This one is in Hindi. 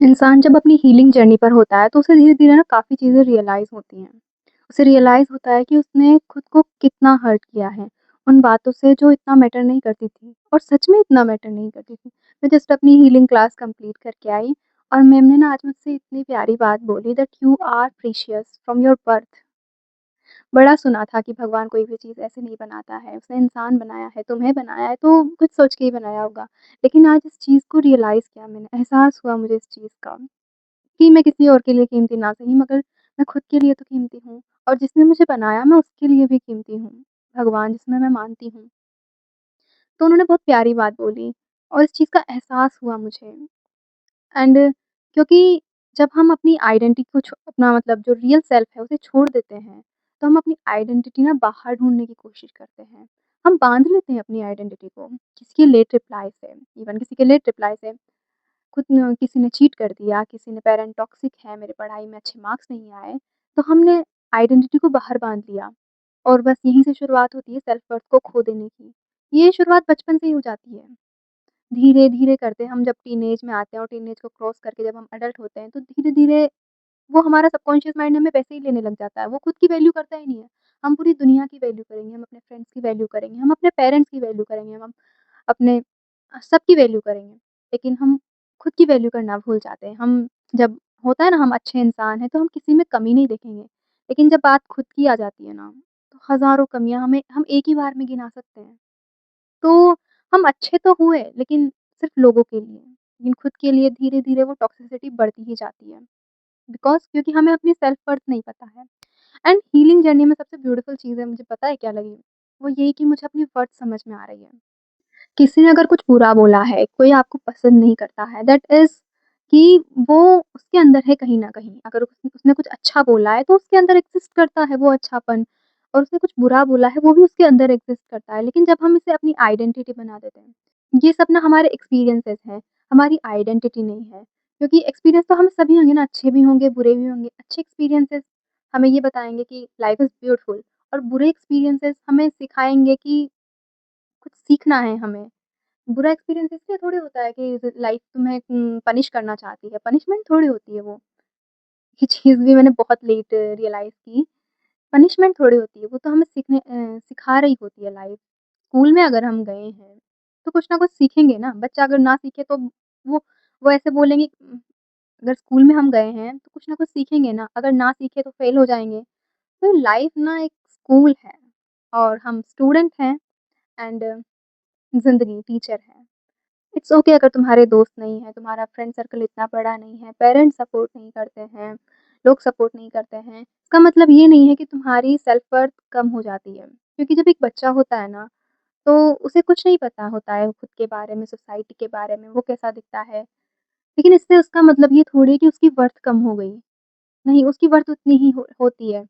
इंसान जब अपनी हीलिंग जर्नी पर होता है, तो उसे धीरे-धीरे ना काफ़ी चीज़ें रियलाइज़ होती हैं। उसे रियलाइज़ होता है कि उसने खुद को कितना हर्ट किया है, उन बातों से जो इतना मैटर नहीं करती थी और सच में इतना मैटर नहीं करती थी। मैं जस्ट अपनी हीलिंग क्लास कंप्लीट करके आई और मैम ने ना आज मुझसे इतनी प्यारी बात बोली that you are precious from your birth. बड़ा सुना था कि भगवान कोई भी चीज़ ऐसे नहीं बनाता है, उसने इंसान बनाया है, तुम्हें बनाया है तो कुछ सोच के ही बनाया होगा। लेकिन आज इस चीज़ को रियलाइज़ किया मैंने, एहसास हुआ मुझे इस चीज़ का। कि मैं किसी और के लिए कीमती ना सही मगर मैं खुद के लिए तो कीमती हूँ और जिसने मुझे बनाया मैं उसके लिए भी कीमती हूँ, भगवान जिसमें मैं मानती हूँ। तो उन्होंने बहुत प्यारी बात बोली और इस चीज़ का एहसास हुआ मुझे एंड क्योंकि जब हम अपनी आइडेंटिटी को अपना मतलब जो रियल सेल्फ है उसे छोड़ देते हैं, तो हम अपनी आइडेंटिटी ना बाहर ढूँढने की कोशिश करते हैं। हम बाँध लेते हैं अपनी आइडेंटिटी को, किसी के लेट रिप्लाई से, इवन किसी के लेट रिप्लाई से। खुद न किसी ने चीट कर दिया, किसी ने पेरेंट टॉक्सिक है, मेरे पढ़ाई में अच्छे मार्क्स नहीं आए, तो हमने आइडेंटिटी को बाहर बाँध लिया और बस यहीं से शुरुआत होती है सेल्फ वर्थ को खो देने की। ये शुरुआत बचपन से ही हो जाती है। धीरे-धीरे करते हम जब टीनेज में आते हैं और टीनेज को क्रॉस करके जब हम एडल्ट होते हैं, तो धीरे-धीरे वो हमारा सबकॉन्शियस माइंड हमें वैसे ही लेने लग जाता है, वो खुद की वैल्यू करता ही नहीं है। हम पूरी दुनिया की वैल्यू करेंगे, हम अपने फ्रेंड्स की वैल्यू करेंगे, हम अपने पेरेंट्स की वैल्यू करेंगे, हम अपने सबकी वैल्यू करेंगे। लेकिन हम खुद की वैल्यू करना भूल जाते हैं। हम जब होता है ना हम अच्छे इंसान हैं, तो हम किसी में कमी नहीं देखेंगे। लेकिन जब बात खुद की आ जाती है ना, तो हज़ारों कमियाँ हमें हम एक ही बार में गिना सकते हैं। तो हम अच्छे तो हुए, लेकिन सिर्फ़ लोगों के लिए। लेकिन खुद के लिए धीरे-धीरे वो टॉक्सिसिटी बढ़ती ही जाती है। बिकॉज़ क्योंकि हमें अपनी सेल्फ वर्थ नहीं पता है। एंड हीलिंग जर्नी में सबसे ब्यूटीफुल चीज़ है मुझे पता है क्या लगी? वो यही कि मुझे अपनी वर्थ समझ में आ रही है। किसी ने अगर कुछ बुरा बोला है, कोई आपको पसंद नहीं करता है, दैट इज़ कि वो उसके अंदर है कहीं न कहीं। अगर उसने कुछ अच्छा बोला है, तो उसके अंदर एक्ज़िस्ट करता है वो अच्छापन और उसने कुछ बुरा बोला है, वो भी उसके अंदर एक्ज़िस्ट करता है। लेकिन जब हम इसे अपनी आइडेंटिटी बना देते हैं, ये सब ना हमारे एक्सपीरियंसेस हैं, हमारी आइडेंटिटी नहीं है। क्योंकि एक्सपीरियंस तो हम सभी होंगे ना, अच्छे भी होंगे, बुरे भी होंगे। अच्छे एक्सपीरियंसेस हमें ये बताएँगे कि लाइफ़ इज़ ब्यूटीफुल और बुरे एक्सपीरियंसेस हमें सिखाएँगे कि कुछ सीखना है हमें। बुरा एक्सपीरियंस इसलिए थोड़ी होता है कि लाइफ तुम्हें पनिश करना चाहती है, पनिशमेंट थोड़ी होती है वो। ये चीज़ भी मैंने बहुत लेट रियलाइज़ की, पनिशमेंट थोड़ी होती है, वो तो हमें सिखा रही होती है लाइफ। स्कूल में अगर हम गए हैं, तो कुछ ना कुछ सीखेंगे ना, बच्चा अगर ना सीखे तो वो ऐसे बोलेंगे अगर स्कूल में हम गए हैं, तो कुछ ना कुछ सीखेंगे ना, अगर ना सीखे तो फेल हो जाएँगे। तो लाइफ ना एक स्कूल है और हम स्टूडेंट हैं एंड ज़िंदगी टीचर है। इट्स ओके अगर तुम्हारे दोस्त नहीं हैं, तुम्हारा फ्रेंड सर्कल इतना बड़ा नहीं है, पेरेंट्स सपोर्ट नहीं करते हैं, लोग सपोर्ट नहीं करते हैं, इसका मतलब ये नहीं है कि तुम्हारी सेल्फ वर्थ कम हो जाती है। क्योंकि जब एक बच्चा होता है ना, तो उसे कुछ नहीं पता होता है खुद के बारे में, सोसाइटी के बारे में, वो कैसा दिखता है। लेकिन इससे उसका मतलब ये थोड़ी है कि उसकी वर्थ कम हो गई। नहीं, उसकी वर्थ उतनी ही होती है।